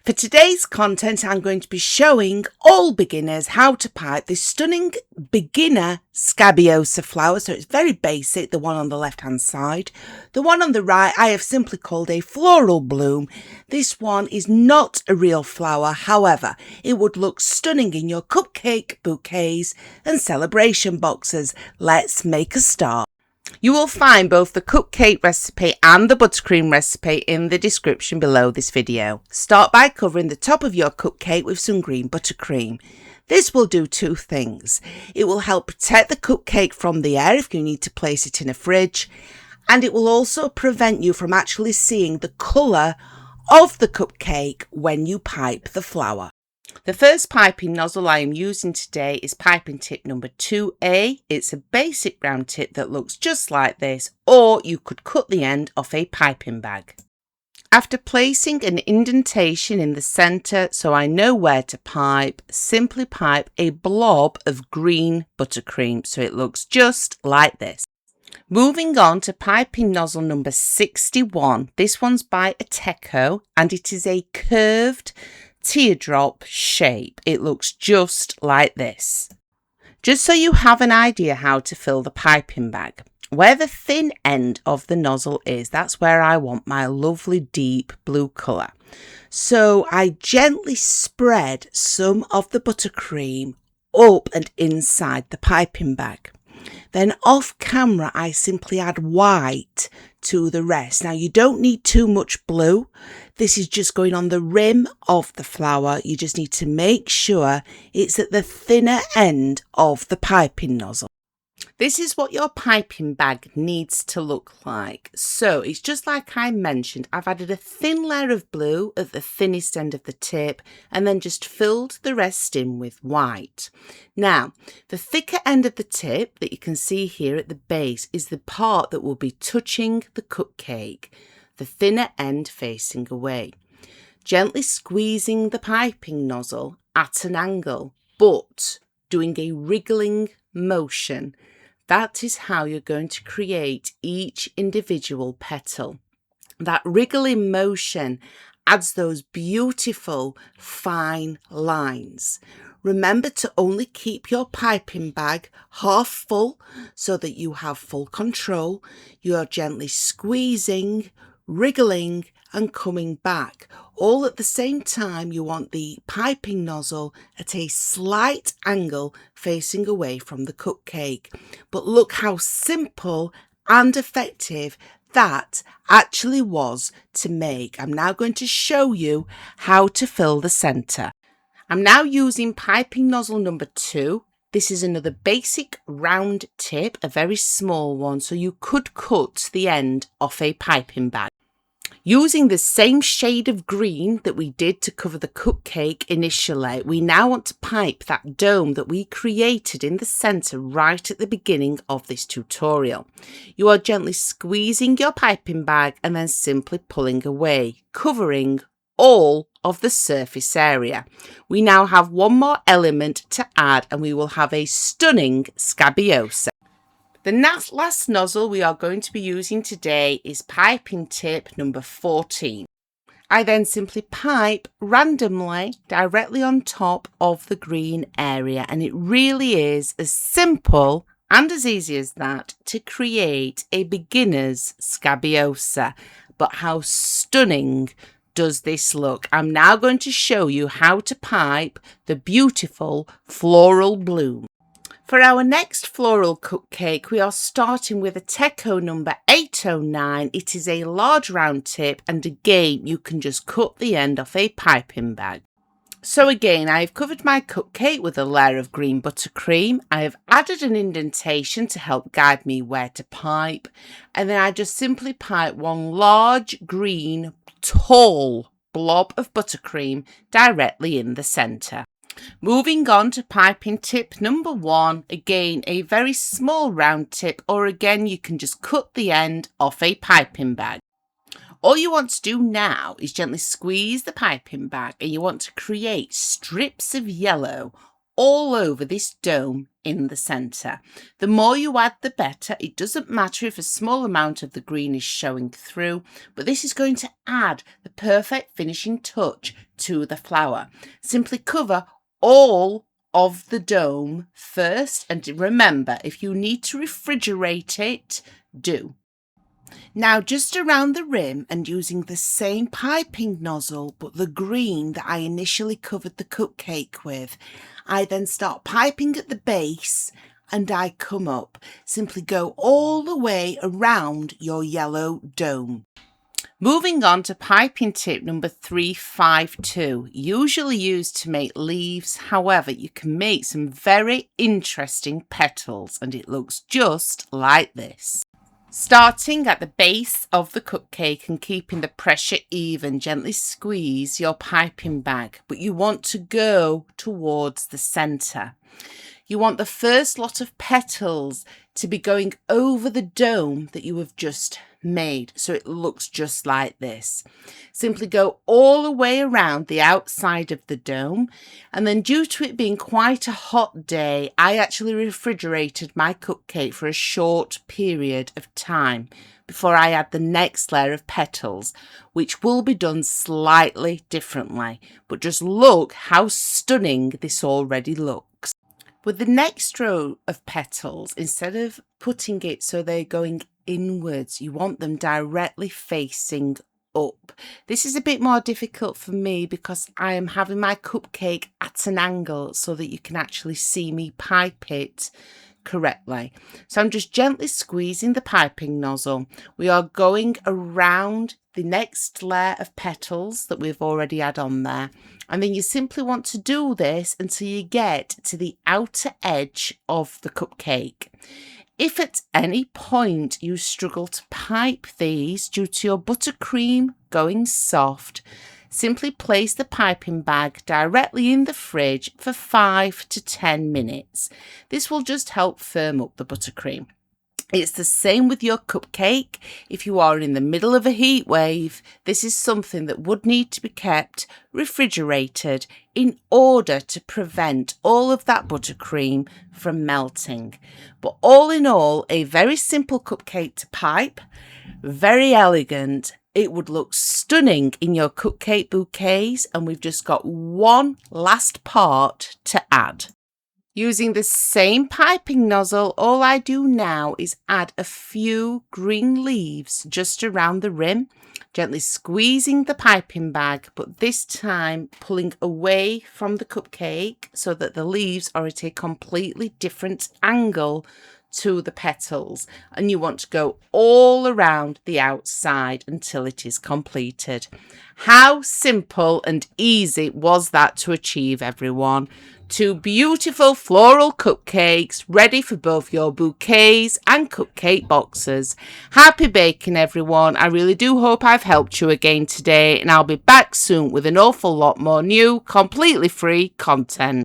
For today's content, I'm going to be showing all beginners how to pipe this stunning beginner Scabiosa flower. So it's very basic, the one on the left hand side. The one on the right I have simply called a floral bloom. This one is not a real flower, however, it would look stunning in your cupcake, bouquets and celebration boxes. Let's make a start. You will find both the cupcake recipe and the buttercream recipe in the description below this video. Start by covering the top of your cupcake with some green buttercream. This will do two things. It will help protect the cupcake from the air if you need to place it in a fridge, and it will also prevent you from actually seeing the colour of the cupcake when you pipe the flower. The first piping nozzle I am using today is piping tip number 2A. It's a basic round tip that looks just like this, or you could cut the end off a piping bag. After placing an indentation in the centre so I know where to pipe, simply pipe a blob of green buttercream so it looks just like this. Moving on to piping nozzle number 61. This one's by Ateco and it is a curved teardrop shape. It looks just like this. Just so you have an idea how to fill the piping bag, where the thin end of the nozzle is, that's where I want my lovely deep blue colour. So I gently spread some of the buttercream up and inside the piping bag. Then off camera I simply add white to the rest. Now you don't need too much blue. This is just going on the rim of the flower. You just need to make sure it's at the thinner end of the piping nozzle. This is what your piping bag needs to look like. So it's just like I mentioned, I've added a thin layer of blue at the thinnest end of the tip and then just filled the rest in with white. Now, the thicker end of the tip that you can see here at the base is the part that will be touching the cupcake, the thinner end facing away. Gently squeezing the piping nozzle at an angle, but doing a wriggling motion. That is how you're going to create each individual petal. That wriggling motion adds those beautiful fine lines. Remember to only keep your piping bag half full so that you have full control. You are gently squeezing, wriggling and coming back. All at the same time, you want the piping nozzle at a slight angle facing away from the cupcake. But look how simple and effective that actually was to make. I'm now going to show you how to fill the centre. I'm now using piping nozzle number 2. This is another basic round tip, a very small one, so you could cut the end off a piping bag. Using the same shade of green that we did to cover the cupcake initially, we now want to pipe that dome that we created in the centre right at the beginning of this tutorial. You are gently squeezing your piping bag and then simply pulling away, covering all of the surface area. We now have one more element to add and we will have a stunning Scabiosa. The last nozzle we are going to be using today is piping tip number 14. I then simply pipe randomly directly on top of the green area, and it really is as simple and as easy as that to create a beginner's Scabiosa. But how stunning does this look? I'm now going to show you how to pipe the beautiful floral bloom. For our next floral cupcake, we are starting with Ateco number 809. It is a large round tip and again you can just cut the end off a piping bag. So again, I've covered my cupcake with a layer of green buttercream. I have added an indentation to help guide me where to pipe, and then I just simply pipe one large green tall blob of buttercream directly in the centre. Moving on to piping tip number 1, again a very small round tip, or again you can just cut the end off a piping bag. All you want to do now is gently squeeze the piping bag and you want to create strips of yellow all over this dome in the centre. The more you add, the better. It doesn't matter if a small amount of the green is showing through, but this is going to add the perfect finishing touch to the flower. Simply cover all of the dome first, and remember, if you need to refrigerate it, do. Now, just around the rim and using the same piping nozzle, but the green that I initially covered the cupcake with, I then start piping at the base and I come up. Simply go all the way around your yellow dome. Moving on to piping tip number 352, usually used to make leaves. However, you can make some very interesting petals and it looks just like this. Starting at the base of the cupcake and keeping the pressure even, gently squeeze your piping bag, but you want to go towards the centre. You want the first lot of petals to be going over the dome that you have just made, so it looks just like this. Simply go all the way around the outside of the dome, and then due to it being quite a hot day, I actually refrigerated my cupcake for a short period of time before I add the next layer of petals, which will be done slightly differently, but just look how stunning this already looks. With the next row of petals, instead of putting it so they're going inwards, you want them directly facing up. This is a bit more difficult for me because I am having my cupcake at an angle so that you can actually see me pipe it correctly. So I'm just gently squeezing the piping nozzle. We are going around the next layer of petals that we've already had on there, and then you simply want to do this until you get to the outer edge of the cupcake. If at any point you struggle to pipe these due to your buttercream going soft, simply place the piping bag directly in the fridge for 5 to 10 minutes. This will just help firm up the buttercream. It's the same with your cupcake. If you are in the middle of a heat wave, this is something that would need to be kept refrigerated in order to prevent all of that buttercream from melting. But all in all, a very simple cupcake to pipe, very elegant. It would look stunning in your cupcake bouquets, and we've just got one last part to add. Using the same piping nozzle, all I do now is add a few green leaves just around the rim, gently squeezing the piping bag, but this time pulling away from the cupcake so that the leaves are at a completely different angle to the petals, and you want to go all around the outside until it is completed. How simple and easy was that to achieve, everyone? 2 beautiful floral cupcakes ready for both your bouquets and cupcake boxes. Happy baking, everyone. I really do hope I've helped you again today, and I'll be back soon with an awful lot more new, completely free content.